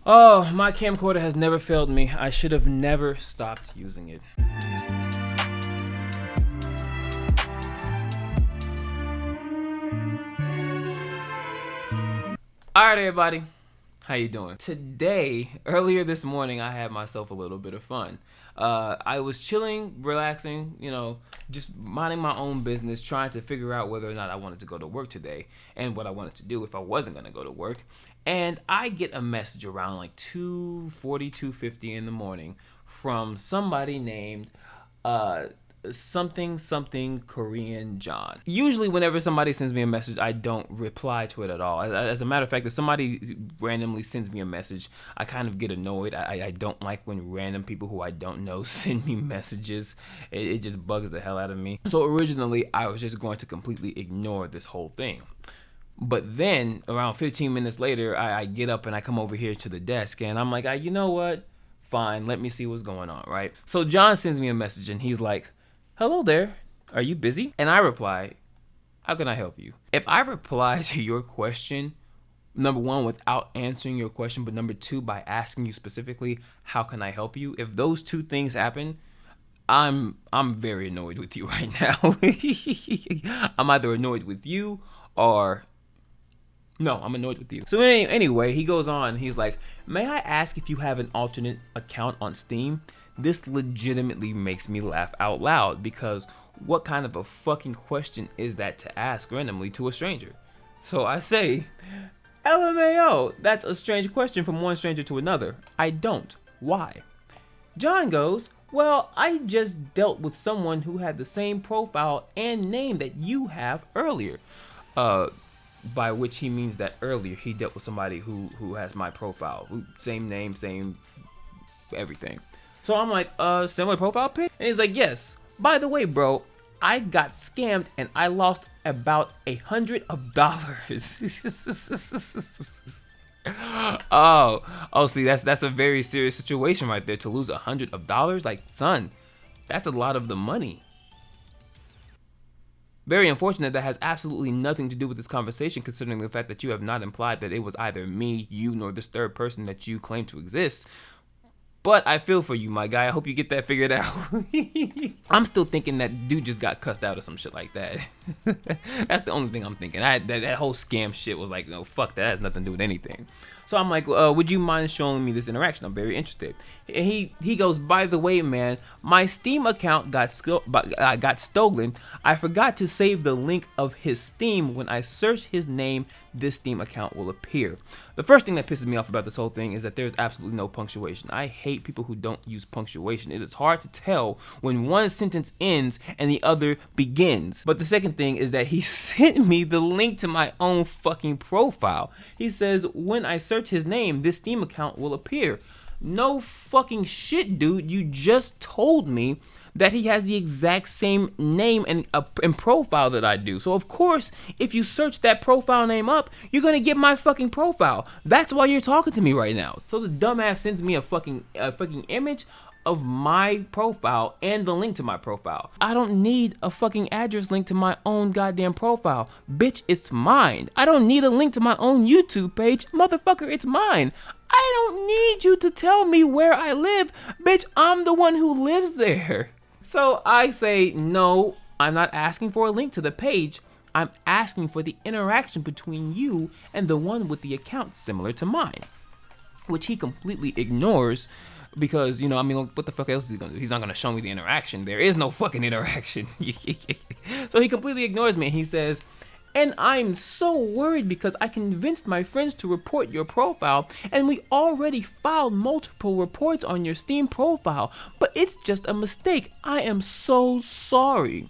Oh, my camcorder has never failed me. I should have never stopped using it. Alright everybody, how you doing? Today, earlier this morning, I had myself a little bit of fun. I was chilling, relaxing, just minding my own business, trying to figure out whether or not I wanted to go to work today and what I wanted to do if I wasn't going to go to work. And I get a message around like 2:40, 2:50 in the morning from somebody named something Korean John. Usually whenever somebody sends me a message, I don't reply to it at all. As a matter of fact, if somebody randomly sends me a message, I kind of get annoyed. I don't like when random people who I don't know send me messages. It just bugs the hell out of me. So originally I was just going to completely ignore this whole thing. But then around 15 minutes later, I get up and I come over here to the desk and I'm like, you know what? Fine, let me see what's going on, right? So John sends me a message and he's like, hello there, are you busy? And I reply, how can I help you? If I reply to your question, number one, without answering your question, but number two, by asking you specifically, how can I help you? If those two things happen, I'm very annoyed with you right now. I'm either annoyed with you or... No, I'm annoyed with you. So anyway, he goes on. He's like, may I ask if you have an alternate account on Steam? This legitimately makes me laugh out loud because what kind of a fucking question is that to ask randomly to a stranger? So I say, LMAO, that's a strange question from one stranger to another. I don't. Why? John goes, well, I just dealt with someone who had the same profile and name that you have earlier. By which he means that earlier he dealt with somebody who has my profile, same name, same everything. So I'm like, similar profile pic? And he's like, yes. By the way, bro, I got scammed and I lost about $100. oh, see, that's a very serious situation right there. To lose $100, like, son, that's a lot of the money. Very unfortunate. That has absolutely nothing to do with this conversation, considering the fact that you have not implied that it was either me, you, nor this third person that you claim to exist. But I feel for you, my guy. I hope you get that figured out. I'm still thinking that dude just got cussed out or some shit like that. That's the only thing I'm thinking. That whole scam shit was like, no, fuck that. That has nothing to do with anything. So I'm like, would you mind showing me this interaction? I'm very interested. And he goes, by the way, man, my Steam account got stolen. I forgot to save the link of his Steam. When I search his name, this Steam account will appear. The first thing that pisses me off about this whole thing is that there's absolutely no punctuation. I hate people who don't use punctuation. It is hard to tell when one sentence ends and the other begins. But the second thing is that he sent me the link to my own fucking profile. He says, when I search his name, this Steam account will appear. No fucking shit, dude. You just told me that he has the exact same name and profile that I do. So of course, if you search that profile name up, you're gonna get my fucking profile. That's why you're talking to me right now. So the dumbass sends me a fucking image of my profile and the link to my profile. I don't need a fucking address link to my own goddamn profile. Bitch, it's mine. I don't need a link to my own YouTube page. Motherfucker, it's mine. I don't need you to tell me where I live. Bitch, I'm the one who lives there. So I say, no, I'm not asking for a link to the page. I'm asking for the interaction between you and the one with the account similar to mine. Which he completely ignores because, what the fuck else is he gonna do? He's not gonna show me the interaction. There is no fucking interaction. So he completely ignores me and he says, and I'm so worried because I convinced my friends to report your profile and we already filed multiple reports on your Steam profile, but it's just a mistake. I am so sorry.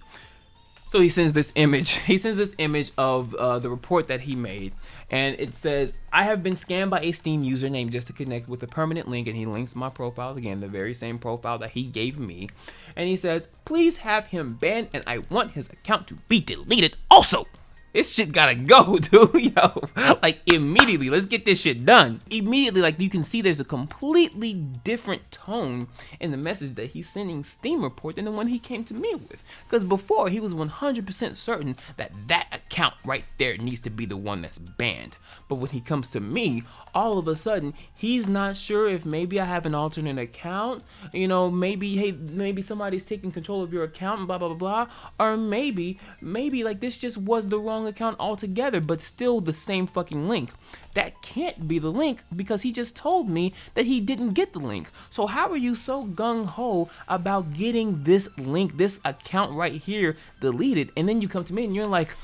So he sends this image. He sends this image of the report that he made, and it says, I have been scammed by a Steam user named JustToConnect with a permanent link, and he links my profile again, the very same profile that he gave me. And he says, please have him banned, and I want his account to be deleted also. This shit gotta go, dude. Yo, like immediately. Let's get this shit done. Immediately, like you can see there's a completely different tone in the message that he's sending Steam Report than the one he came to me with. Because before, he was 100% certain that that account right there needs to be the one that's banned. But when he comes to me, all of a sudden, he's not sure if maybe I have an alternate account. You know, maybe, hey, maybe somebody's taking control of your account and blah, blah, blah, blah. Or maybe like this just was the wrong account altogether, but still the same fucking link. That can't be the link because he just told me that he didn't get the link. So how are you so gung-ho about getting this link, this account right here deleted, and then you come to me and you're like,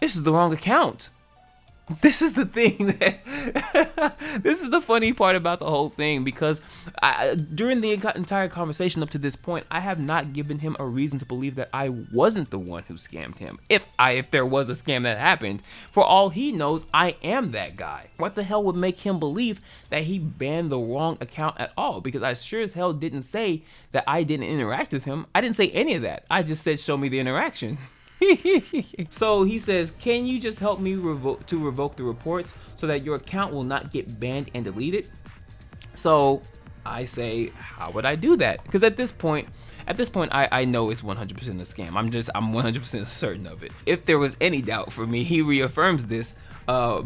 this is the wrong account? This is the thing that this is the funny part about the whole thing, because during the entire conversation up to this point, I have not given him a reason to believe that I wasn't the one who scammed him. If there was a scam that happened, for all he knows, I am that guy. What the hell would make him believe that he banned the wrong account at all? Because I sure as hell didn't say that I didn't interact with him. I didn't say any of that. I just said, show me the interaction. So he says, can you just help me revoke the reports so that your account will not get banned and deleted? So I say, how would I do that? Because at this point I know it's 100% a scam. I'm 100% certain of it. If there was any doubt for me, he reaffirms this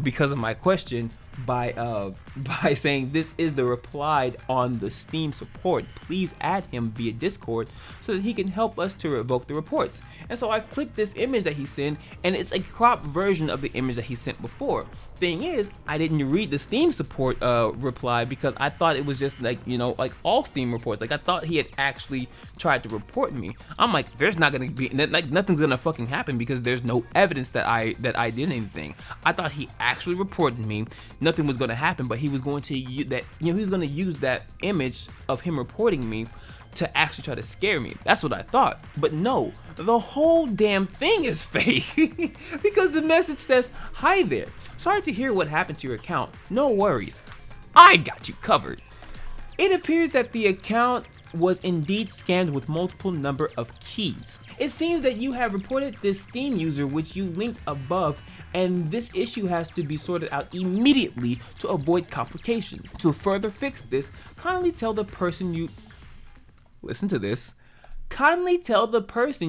because of my question by saying, this is the replied on the Steam support. Please add him via Discord so that he can help us to revoke the reports. And so I clicked this image that he sent, and it's a cropped version of the image that he sent before. Thing is, I didn't read the Steam support reply because I thought it was just like, you know, like all Steam reports. Like I thought he had actually tried to report me. I'm like, there's not gonna be, like, nothing's gonna fucking happen because there's no evidence that I did anything. I thought he actually reported me. Nothing was gonna happen, but he was going to use that, you know, he was gonna use that image of him reporting me to actually try to scare me. That's what I thought. But no, the whole damn thing is fake because the message says, hi there. Sorry to hear what happened to your account. No worries. I got you covered. It appears that the account was indeed scammed with multiple number of keys. It seems that you have reported this Steam user which you linked above, and this issue has to be sorted out immediately to avoid complications. To further fix this, kindly tell the person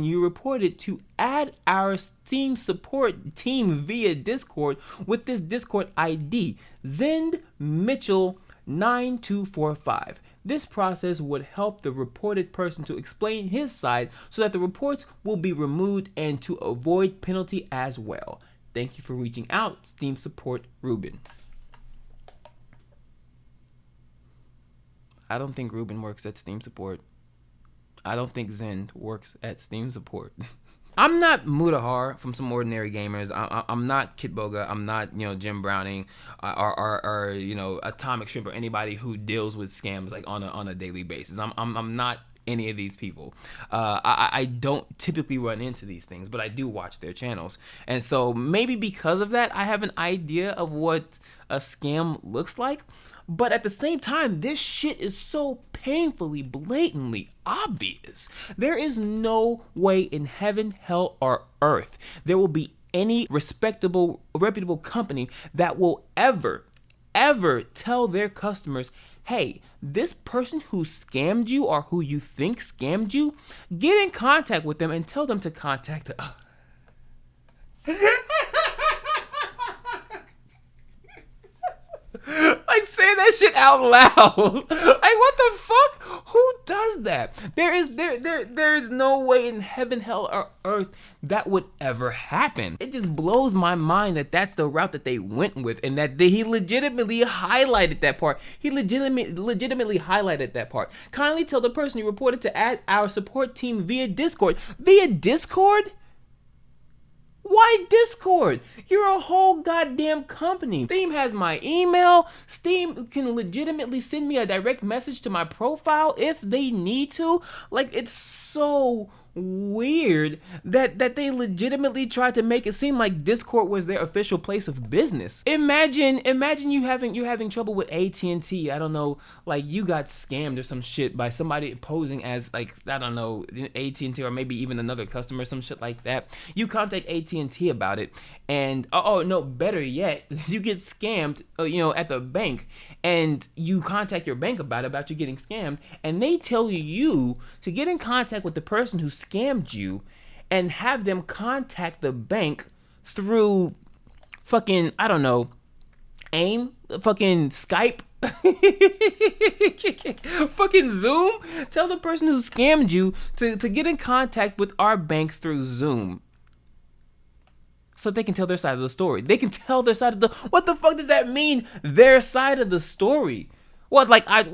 you reported to add our Steam support team via Discord with this Discord ID, Zend Mitchell 9245. This process would help the reported person to explain his side so that the reports will be removed and to avoid penalty as well. Thank you for reaching out, Steam support Ruben. I don't think Ruben works at Steam support. I don't think Zend works at Steam support. I'm not Mudahar from Some Ordinary Gamers. I'm not Kitboga. I'm not, you know, Jim Browning or you know, Atomic Shrimp or anybody who deals with scams like on a daily basis. I'm not any of these people. I don't typically run into these things, but I do watch their channels. And so maybe because of that, I have an idea of what a scam looks like. But at the same time, this shit is so painfully, blatantly obvious. There is no way in heaven, hell, or earth there will be any respectable, reputable company that will ever tell their customers, hey, this person who scammed you or who you think scammed you, get in contact with them and tell them to contact us. Like, say that shit out loud. Like, what the fuck? Who does that? There is no way in heaven, hell, or earth that would ever happen. It just blows my mind that that's the route that they went with, and that he legitimately highlighted that part. He legitimately highlighted that part. Kindly tell the person you reported to add our support team via Discord. Via Discord? Why Discord? You're a whole goddamn company. Steam has my email. Steam can legitimately send me a direct message to my profile if they need to. Like, it's so weird that they legitimately tried to make it seem like Discord was their official place of business. Imagine you're having trouble with AT&T. I don't know, like you got scammed or some shit by somebody posing as, like, I don't know, AT&T or maybe even another customer, some shit like that. You contact AT&T about it, and oh no, better yet, you get scammed, at the bank, and you contact your bank about you getting scammed, and they tell you to get in contact with the person who scammed you and have them contact the bank through fucking, I don't know, AIM, fucking Skype, fucking Zoom. Tell the person who scammed you to get in contact with our bank through Zoom, so they can tell their side of the story. They can tell their side of the... What the fuck does that mean? Their side of the story. What, like, I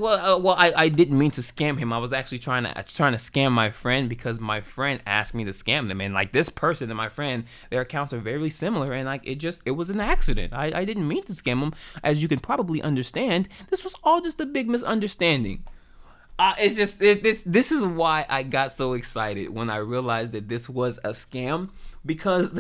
didn't mean to scam him. I was actually trying to scam my friend, because my friend asked me to scam them. And, like, this person and my friend, their accounts are very similar. And, like, it was an accident. I didn't mean to scam them. As you can probably understand, this was all just a big misunderstanding. This is why I got so excited when I realized that this was a scam, because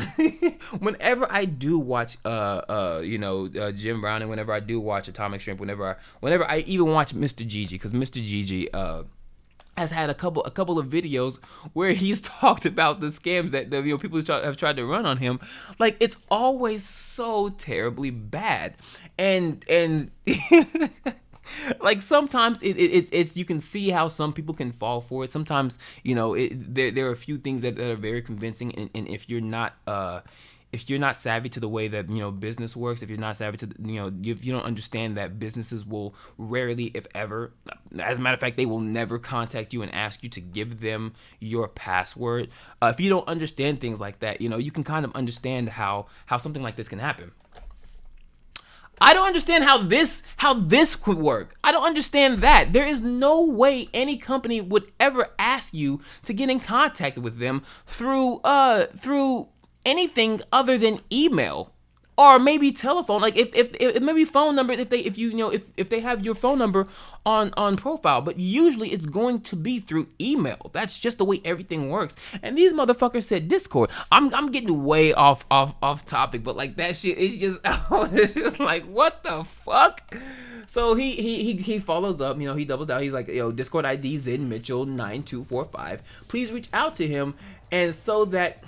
whenever I do watch Jim Brown, and whenever I do watch Atomic Shrimp, whenever I even watch Mr. Gigi, because Mr. Gigi has had a couple of videos where he's talked about the scams that people have tried to run on him. Like, it's always so terribly bad, and like, sometimes it's you can see how some people can fall for it. Sometimes there are a few things that are very convincing, and if you're not savvy to the way that business works, if you're not savvy to if you don't understand that businesses will rarely, if ever, as a matter of fact, they will never contact you and ask you to give them your password. If you don't understand things like that, you can kind of understand how something like this can happen. I don't understand how this could work. I don't understand that. There is no way any company would ever ask you to get in contact with them through anything other than email, or maybe telephone. Like, if maybe phone number, if they have your phone number on profile, but usually it's going to be through email. That's just the way everything works. And these motherfuckers said Discord. I'm getting way off topic, but like that shit is just it's just like, what the fuck? So he follows up, he doubles down. He's like, Discord ID Zen Mitchell 9245. Please reach out to him, and so that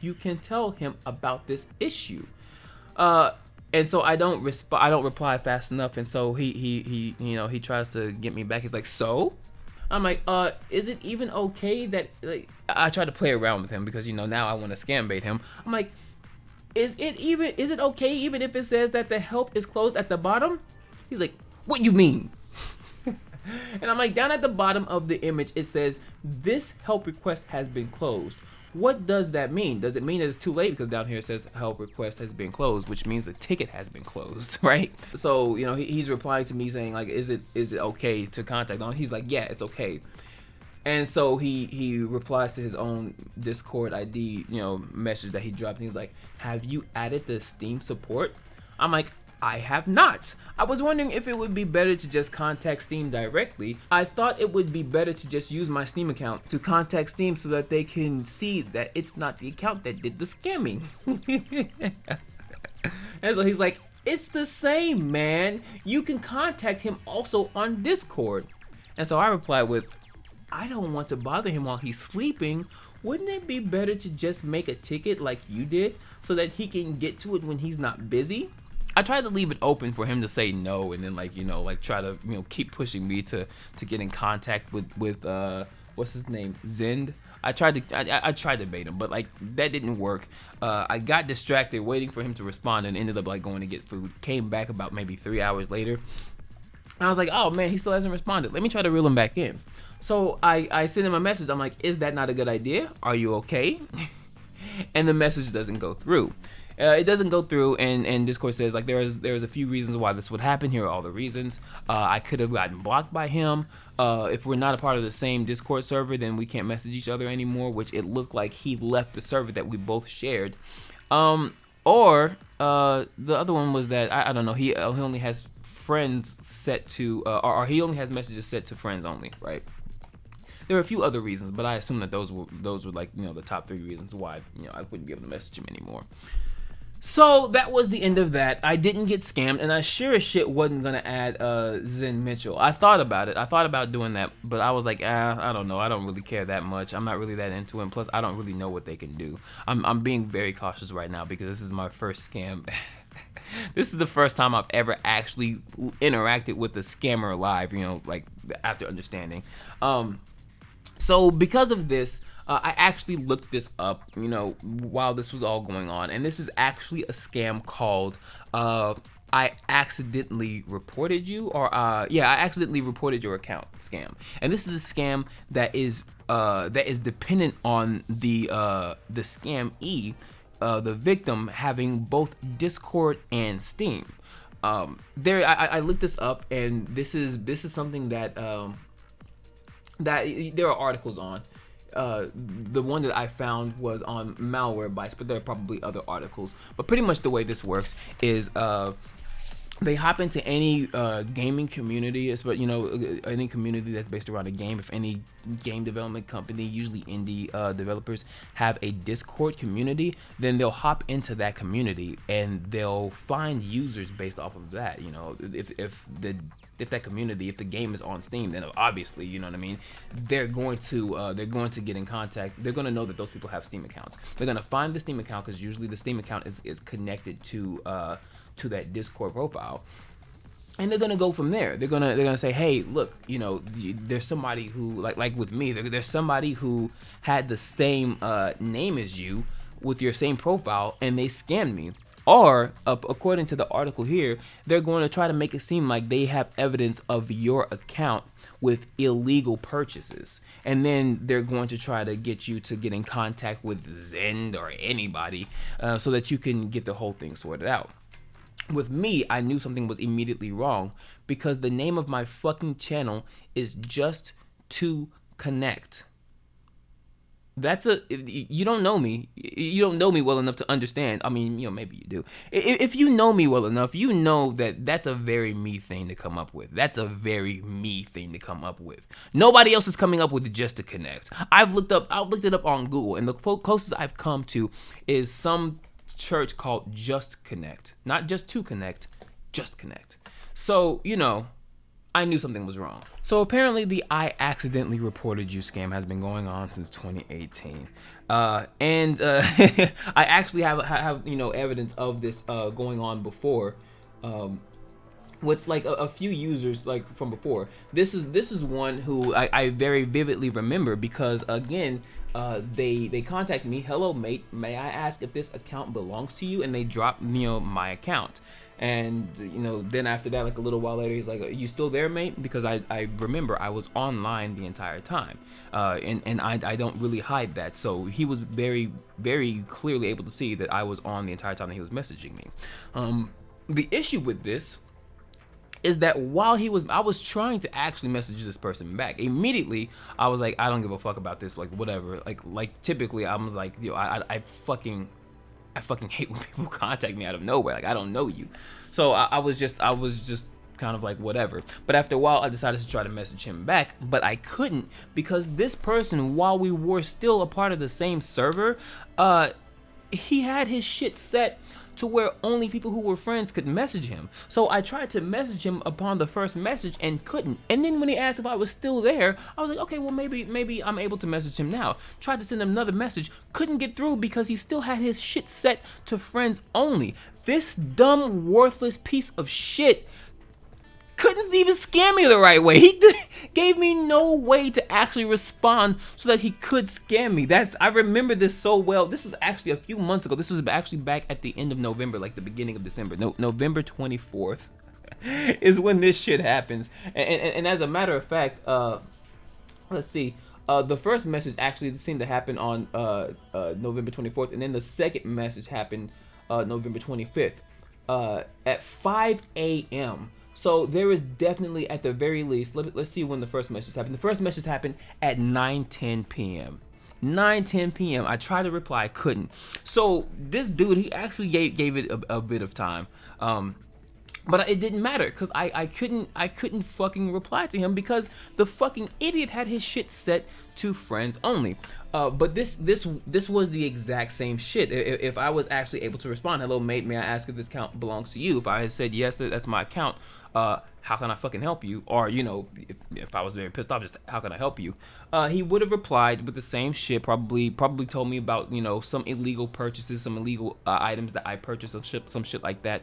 you can tell him about this issue. And so I don't reply fast enough, and so he tries to get me back. He's like, so? I'm like, is it even okay that, like, I try to play around with him, because now I want to scam bait him. I'm like, is it okay even if it says that the help is closed at the bottom? He's like, what you mean? And I'm like, down at the bottom of the image, it says, this help request has been closed. What does that mean? Does it mean that it's too late? Because down here it says help request has been closed, which means the ticket has been closed, right? So, he's replying to me saying, like, is it okay to contact on? He's like, yeah, it's okay. And so he replies to his own Discord ID, message that he dropped. And he's like, have you added the Steam support? I'm like, I have not. I was wondering if it would be better to just contact Steam directly. I thought it would be better to just use my Steam account to contact Steam, so that they can see that it's not the account that did the scamming. And so he's like, it's the same, man. You can contact him also on Discord. And so I replied with, I don't want to bother him while he's sleeping. Wouldn't it be better to just make a ticket like you did, so that he can get to it when he's not busy? I tried to leave it open for him to say no, and then try to keep pushing me to get in contact with what's his name, Zend. I tried to bait him, but that didn't work. I got distracted waiting for him to respond, and ended up going to get food. Came back about maybe 3 hours later, and I was like, oh man, he still hasn't responded. Let me try to reel him back in. So I sent him a message. I'm like, is that not a good idea? Are you okay? And the message doesn't go through. It doesn't go through, and Discord says, like, there's a few reasons why this would happen. Here are all the reasons. I could have gotten blocked by him. If we're not a part of the same Discord server, then we can't message each other anymore, which it looked like he left the server that we both shared. Or the other one was that, I don't know, he only has friends set to, or he only has messages set to friends only, right? There are a few other reasons, but I assume that those were like, the top 3 reasons why, I wouldn't be able to message him anymore. So that was the end of that. I didn't get scammed, and I sure as shit wasn't gonna add Zen Mitchell. I thought about it. I thought about doing that, but I was like, I don't know. I don't really care that much. I'm not really that into him. Plus, I don't really know what they can do. I'm being very cautious right now because this is my first scam. This is the first time I've ever actually interacted with a scammer live, like after understanding. So because of this, I actually looked this up, while this was all going on. And this is actually a scam called I accidentally reported you, or I accidentally reported your account scam. And this is a scam that is dependent on the scamee, the victim having both Discord and Steam. I looked this up, and this is something that there are articles on. The one that I found was on Malwarebytes, but there are probably other articles. But pretty much the way this works is they hop into any gaming community, any community that's based around a game. If any game development company, usually indie developers, have a Discord community, then they'll hop into that community and they'll find users based off of that. If that community, if the game is on Steam, then obviously, they're going to get in contact. They're going to know that those people have Steam accounts. They're going to find the Steam account because usually the Steam account is connected to that Discord profile. And they're gonna go from there. They're gonna say, hey, look, there's somebody who, like with me, there's somebody who had the same name as you with your same profile, and they scammed me. Or, according to the article here, they're going to try to make it seem like they have evidence of your account with illegal purchases. And then they're going to try to get you to get in contact with Zen or anybody so that you can get the whole thing sorted out. With me, I knew something was immediately wrong because the name of my fucking channel is JustToConnect. You don't know me. You don't know me well enough to understand. I mean, maybe you do. If you know me well enough, you know that that's a very me thing to come up with. That's a very me thing to come up with. Nobody else is coming up with JustToConnect. I've looked it up on Google, and the closest I've come to is some church called JustConnect. Not JustToConnect, JustConnect. So, I knew something was wrong. So apparently the I accidentally reported you scam has been going on since 2018. And I actually have evidence of this going on before, with like a few users like from before. This is one who I very vividly remember because again, they contact me. Hello, mate. May I ask if this account belongs to you? And they drop my account. And then after that, like a little while later, he's like, "Are you still there, mate?" Because I remember I was online the entire time, and I don't really hide that. So he was very, very clearly able to see that I was on the entire time that he was messaging me. The issue with this is that while I was trying to actually message this person back. Immediately, I was like, I don't give a fuck about this, like whatever. Like typically, I was like, I fucking hate when people contact me out of nowhere. Like, I don't know you. So I was just kind of like whatever. But after a while, I decided to try to message him back, but I couldn't because this person, while we were still a part of the same server, he had his shit set to where only people who were friends could message him. So I tried to message him upon the first message and couldn't. And then when he asked if I was still there, I was like, okay, well maybe I'm able to message him now. Tried to send him another message, couldn't get through because he still had his shit set to friends only. This dumb, worthless piece of shit couldn't even scam me the right way. He gave me no way to actually respond so that he could scam me. I remember this so well. This was actually a few months ago. This was actually back at the end of November, like the beginning of December. November 24th is when this shit happens. And as a matter of fact, let's see. The first message actually seemed to happen on November 24th, and then the second message happened November 25th at 5 a.m. So there is definitely, at the very least, let's see when the first message happened. The first message happened at 9:10 p.m. 9:10 p.m. I tried to reply, couldn't. So this dude, he actually gave it a bit of time. But it didn't matter because I couldn't fucking reply to him because the fucking idiot had his shit set to friends only. But this was the exact same shit. If I was actually able to respond, hello mate, may I ask if this account belongs to you? If I had said yes, that's my account. How can I fucking help you? Or if I was very pissed off, just how can I help you? He would have replied with the same shit. Probably told me about some illegal purchases, some illegal items that I purchased, some shit like that.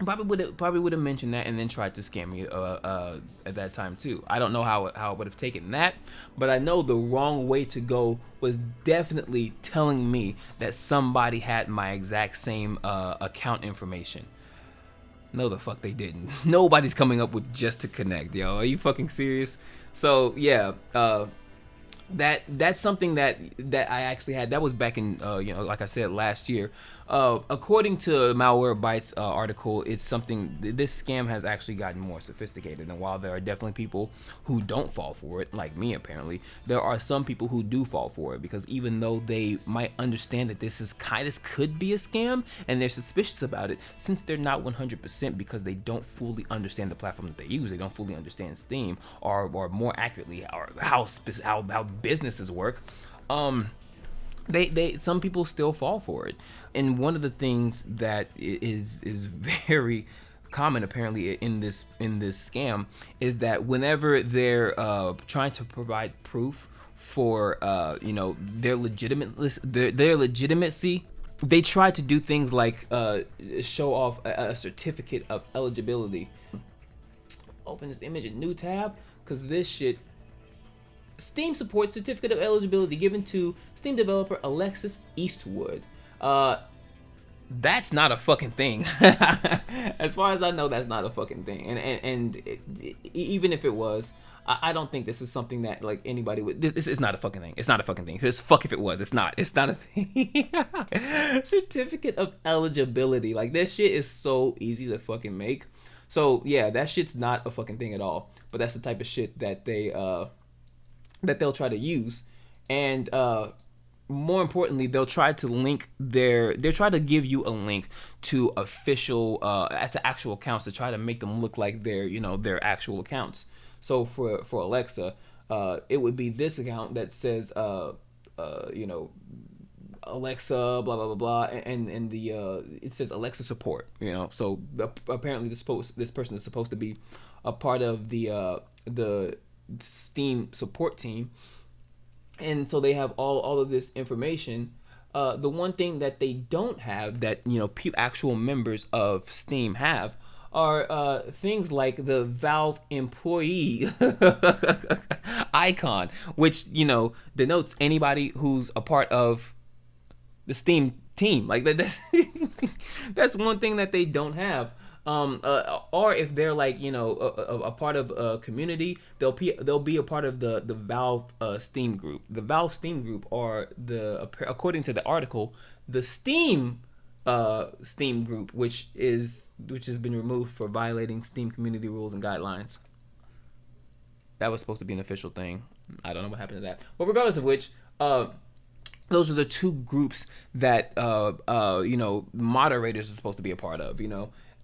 Probably would have mentioned that and then tried to scam me at that time too. I don't know how it would have taken that, but I know the wrong way to go was definitely telling me that somebody had my exact same account information. No, the fuck they didn't. Nobody's coming up with JustToConnect, yo. Are you fucking serious? So yeah, that's something that I actually had. That was back in like I said, last year. According to Malwarebytes article, it's something. This scam has actually gotten more sophisticated. And while there are definitely people who don't fall for it, like me apparently, there are some people who do fall for it because even though they might understand that this could be a scam and they're suspicious about it, since they're not 100% because they don't fully understand the platform that they use, they don't fully understand Steam or more accurately how businesses work. They some people still fall for it. And one of the things that is very common apparently in this scam is that whenever they're trying to provide proof for their legitimacy, they try to do things like show off a certificate of eligibility. Open this image in new tab because this shit. Steam supports certificate of eligibility given to Steam developer Alexis Eastwood. That's not a fucking thing. As far as I know, that's not a fucking thing. And even if it was, I don't think this is something that like anybody would. This is not a fucking thing. It's not a fucking thing. Just fuck if it was. It's not. It's not a thing. Certificate of eligibility. Like that shit is so easy to fucking make. So yeah, that shit's not a fucking thing at all. But that's the type of shit that they'll try to use, and more importantly, they'll try to give you a link to official to actual accounts to try to make them look like their actual accounts. So for Alexa, it would be this account that says Alexa blah blah blah blah, and the it says Alexa support. So apparently this person is supposed to be a part of the Steam support team, and so they have all of this information. The one thing that they don't have that actual members of Steam have are things like the Valve employee icon, which denotes anybody who's a part of the Steam team. Like that's one thing that they don't have. Or if they're like a part of a community, they'll be a part of the Valve Steam group. The Valve Steam group are according to the article, the Steam group, which has been removed for violating Steam community rules and guidelines. That was supposed to be an official thing. I don't know what happened to that. But regardless of which, those are the two groups that moderators are supposed to be a part of.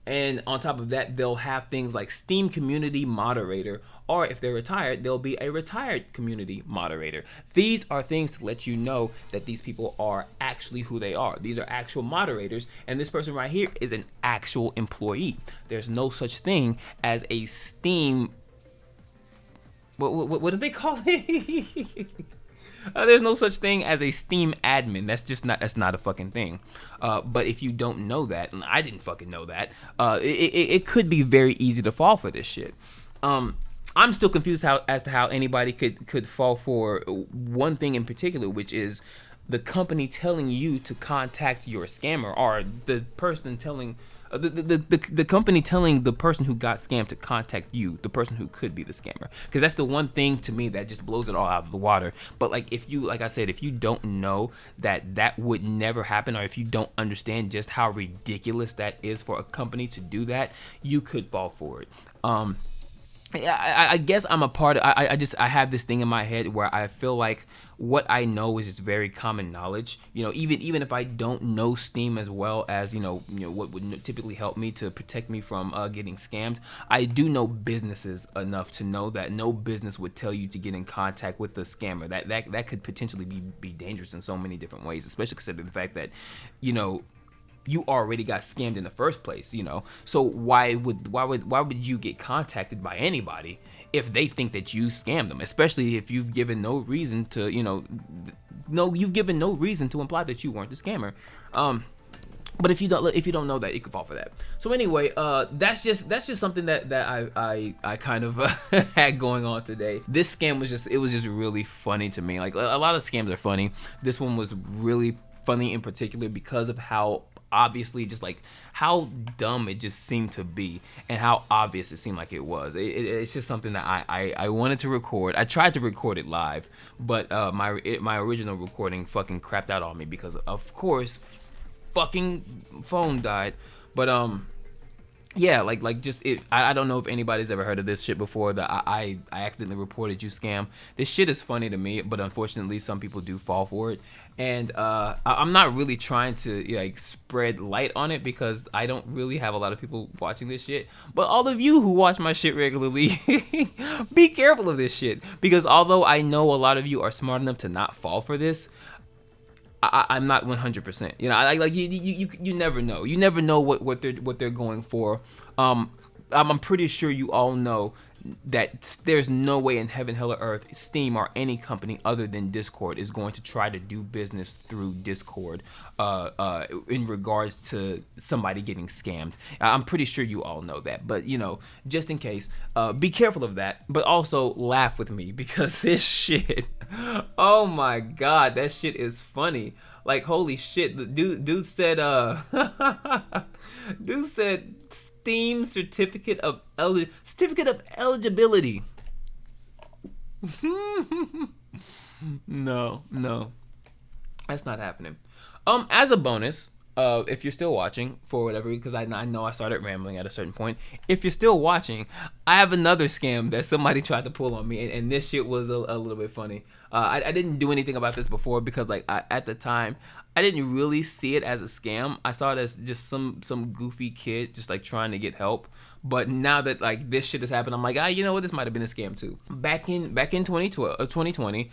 And on top of that, they'll have things like Steam Community Moderator, or if they're retired, they'll be a retired community moderator. These are things to let you know that these people are actually who they are. These are actual moderators, and this person right here is an actual employee. There's no such thing as a Steam... What do they call it? There's no such thing as a Steam admin. That's not a fucking thing. But if you don't know that, and I didn't fucking know that, it could be very easy to fall for this shit. I'm still confused as to how anybody could fall for one thing in particular, which is the company telling you to contact your scammer, or the person telling the company telling the person who got scammed to contact you, the person who could be the scammer. Because that's the one thing to me that just blows it all out of the water. But like if you don't know that would never happen, or if you don't understand just how ridiculous that is for a company to do that, you could fall for it. I guess I'm a part of, I have this thing in my head where I feel like what I know is just very common knowledge. Even if I don't know Steam as well as what would typically help me to protect me from getting scammed, I do know businesses enough to know that no business would tell you to get in contact with the scammer. That could potentially be dangerous in so many different ways, especially considering the fact that you already got scammed in the first place. So why would you get contacted by anybody if they think that you scammed them, especially if you've given no reason to you've given no reason to imply that you weren't the scammer. But if you don't know that, you could fall for that. So anyway, that's just something that I kind of had going on today. This scam was just really funny to me. Like, a lot of scams are funny. This one was really funny in particular because of how obviously just like how dumb it just seemed to be and how obvious it seemed like it was. It's just something that I wanted to record. I tried to record it live, but my original recording fucking crapped out on me because of course fucking phone died. But yeah, like just it. I don't know if anybody's ever heard of this shit before. That I accidentally reported you scam. This shit is funny to me, but unfortunately, some people do fall for it. And I'm not really trying to spread light on it because I don't really have a lot of people watching this shit. But all of you who watch my shit regularly, be careful of this shit, because although I know a lot of you are smart enough to not fall for this, I'm not 100%. You never know. You never know what they're going for. I'm pretty sure you all know that there's no way in heaven, hell, or earth Steam or any company other than Discord is going to try to do business through Discord in regards to somebody getting scammed. I'm pretty sure you all know that, but just in case, be careful of that, but also laugh with me because this shit, oh my god, that shit is funny. Like, holy shit, the dude said dude said Steam certificate of eligibility. No, that's not happening. As a bonus, if you're still watching for whatever, because I know I started rambling at a certain point. If you're still watching, I have another scam that somebody tried to pull on me, and this shit was a little bit funny. I didn't do anything about this before because at the time I didn't really see it as a scam. I saw it as just some goofy kid just trying to get help. But now that this shit has happened, I'm like, you know what, this might have been a scam too. Back in 2020,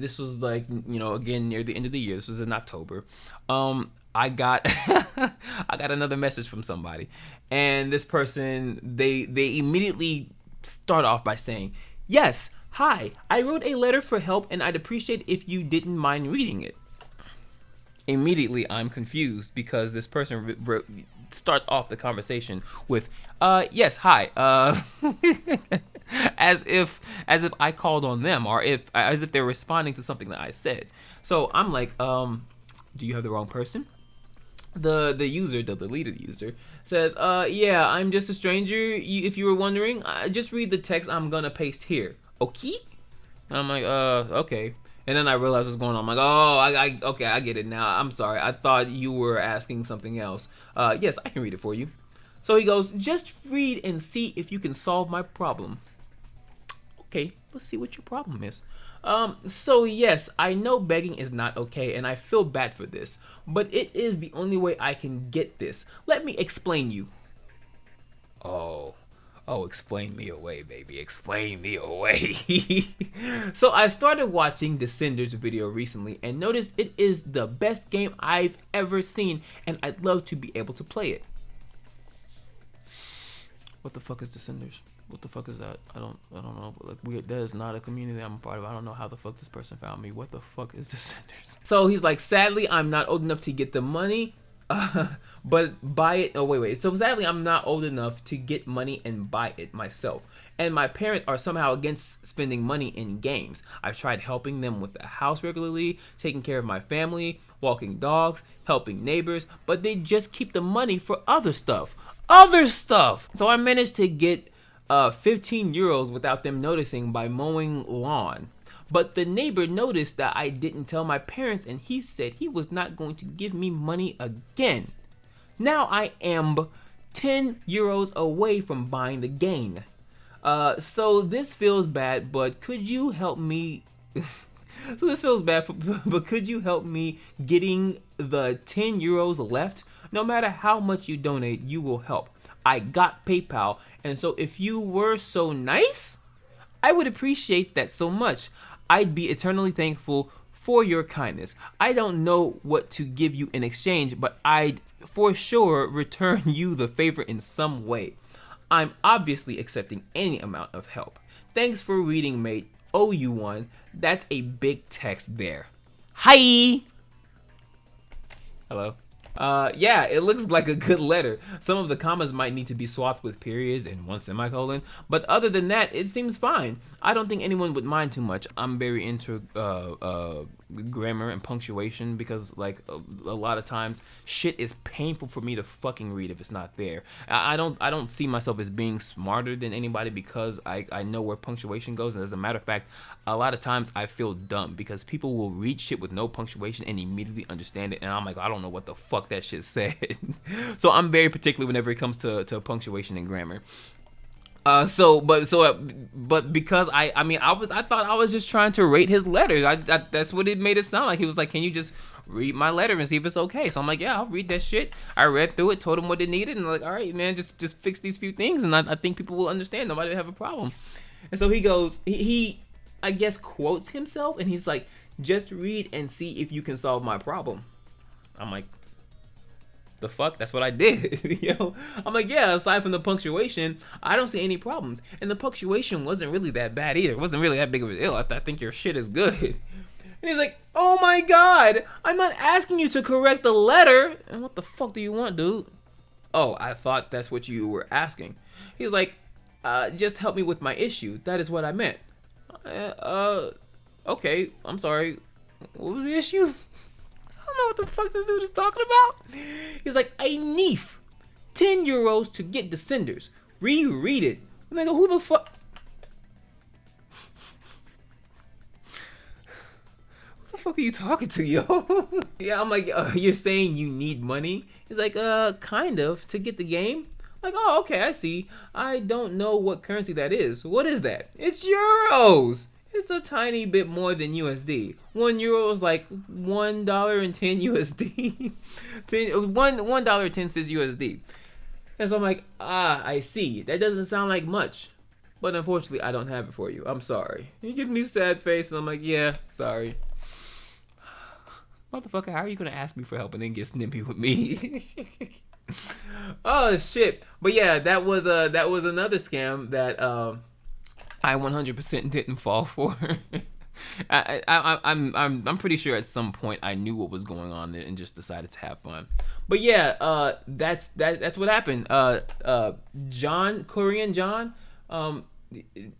this was again near the end of the year. This was in October. I got I got another message from somebody, and this person they immediately start off by saying, "Yes, hi, I wrote a letter for help, and I'd appreciate if you didn't mind reading it." Immediately, I'm confused because this person starts off the conversation with, "Yes, hi," as if I called on them, or as if they're responding to something that I said. So I'm like, "Do you have the wrong person?" The deleted user says, "Yeah, I'm just a stranger. If you were wondering, just read the text I'm gonna paste here. Okay?" And I'm like, okay. And then I realized what's going on. I'm like, oh, okay, I get it now. I'm sorry. I thought you were asking something else. Yes, I can read it for you. So he goes, "Just read and see if you can solve my problem." Okay, let's see what your problem is. So yes, I know begging is not okay, and I feel bad for this, but it is the only way I can get this. Let me explain you. Oh, explain me away, baby. Explain me away. So I started watching Descenders video recently and noticed it is the best game I've ever seen, and I'd love to be able to play it. What the fuck is Descenders? What the fuck is that? I don't know. Weird. That is not a community I'm a part of. I don't know how the fuck this person found me. What the fuck is Descenders? So he's like, "Sadly, I'm not old enough to get the money, but buy it." Oh, wait. So sadly, I'm not old enough to get money and buy it myself. And my parents are somehow against spending money in games. I've tried helping them with the house regularly, taking care of my family, walking dogs, helping neighbors, but they just keep the money for other stuff. So I managed to get 15 euros without them noticing by mowing lawn. But the neighbor noticed that I didn't tell my parents, and he said he was not going to give me money again. Now I am 10 euros away from buying the game. So this feels bad, but could you help me? So this feels bad, but could you help me getting the 10 euros left? No matter how much you donate, you will help. I got PayPal, and so if you were so nice, I would appreciate that so much. I'd be eternally thankful for your kindness. I don't know what to give you in exchange, but I'd for sure return you the favor in some way. I'm obviously accepting any amount of help. Thanks for reading, mate. Owe you one. That's a big text there. Hi. Hello. Yeah, it looks like a good letter. Some of the commas might need to be swapped with periods and one semicolon, but other than that, it seems fine. I don't think anyone would mind too much. I'm very into grammar and punctuation because, like, a lot of times shit is painful for me to fucking read if it's not there. I don't see myself as being smarter than anybody because I know where punctuation goes, and as a matter of fact, a lot of times I feel dumb because people will read shit with no punctuation and immediately understand it, and I'm like, I don't know what the fuck that shit said. So I'm very particular whenever it comes to punctuation and grammar. But because I thought I was just trying to rate his letter. That's what it made it sound like. He was like, can you just read my letter and see if it's okay? So I'm like, yeah, I'll read that shit. I read through it, told him what it needed, and like, all right, man, just fix these few things, and I think people will understand. Nobody will have a problem. And so he goes, he I guess quotes himself, and he's like, just read and see if you can solve my problem. I'm like, the fuck? That's what I did. I'm like, yeah, aside from the punctuation, I don't see any problems. And the punctuation wasn't really that bad either. It wasn't really that big of a deal. I think your shit is good. And he's like, oh my god, I'm not asking you to correct the letter. And what the fuck do you want, dude? Oh, I thought that's what you were asking. He's like, just help me with my issue. That is what I meant. Okay, I'm sorry. What was the issue? I don't know what the fuck this dude is talking about. He's like, I need 10 euros to get Descenders. Reread it. I'm like, who the fuck? What the fuck are you talking to, yo? Yeah, I'm like, you're saying you need money? He's like, kind of, to get the game. I'm like, oh, okay, I see. I don't know what currency that is. What is that? It's euros. It's a tiny bit more than USD. 1 euro is like $1.10 USD. $1.10 USD. And so I'm like, I see. That doesn't sound like much. But unfortunately, I don't have it for you. I'm sorry. He gives me a sad face, and I'm like, yeah, sorry. Motherfucker, how are you gonna ask me for help and then get snippy with me? Oh shit. But yeah, that was another scam that I 100% didn't fall for. I'm pretty sure at some point I knew what was going on there and just decided to have fun. But yeah, that's what happened. Korean John,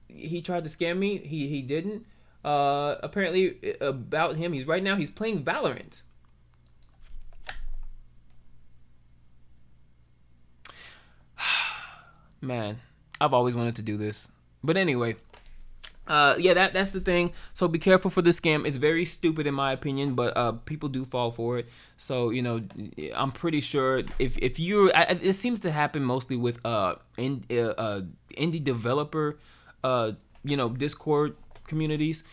he tried to scam me. He didn't. Apparently about him, he's playing Valorant. Man, I've always wanted to do this. But anyway, yeah, that's the thing. So be careful for this scam. It's very stupid in my opinion, but people do fall for it. So, I'm pretty sure if you're, it seems to happen mostly with indie developer, Discord communities.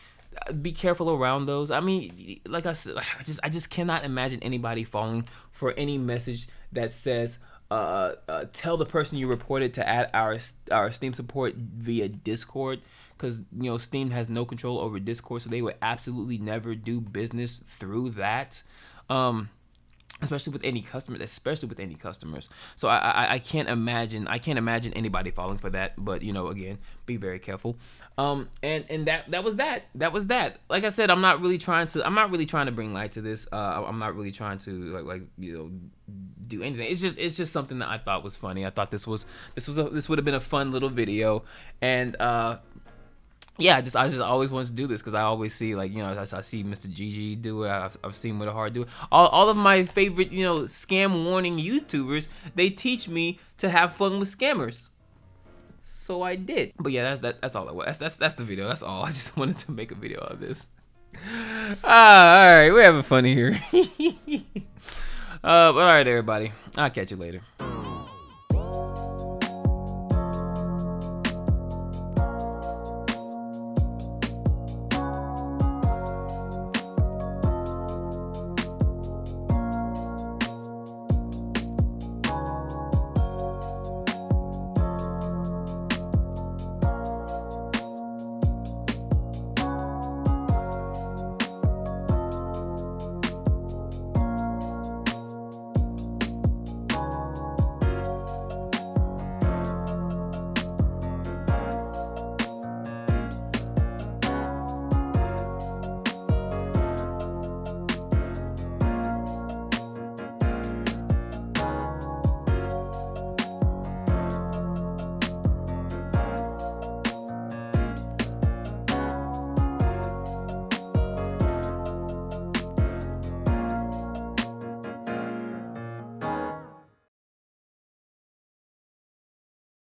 Be careful around those. I mean, like I said, I just cannot imagine anybody falling for any message that says, tell the person you reported to add our Steam support via Discord, because Steam has no control over Discord, so they would absolutely never do business through that, especially with any customers. So I can't imagine anybody falling for that. But again, be very careful. And that was that. Like I said, I'm not really trying to bring light to this. I'm not really trying to do anything. It's just something that I thought was funny. I thought this would have been a fun little video. And yeah, I just always wanted to do this because I always see I see Mr. GG do it. I've seen With a Heart do it. All of my favorite scam warning YouTubers, they teach me to have fun with scammers. So I did. But yeah, that's all it was. That's the video. That's all. I just wanted to make a video of this. All right, we're having fun here. But all right, everybody. I'll catch you later.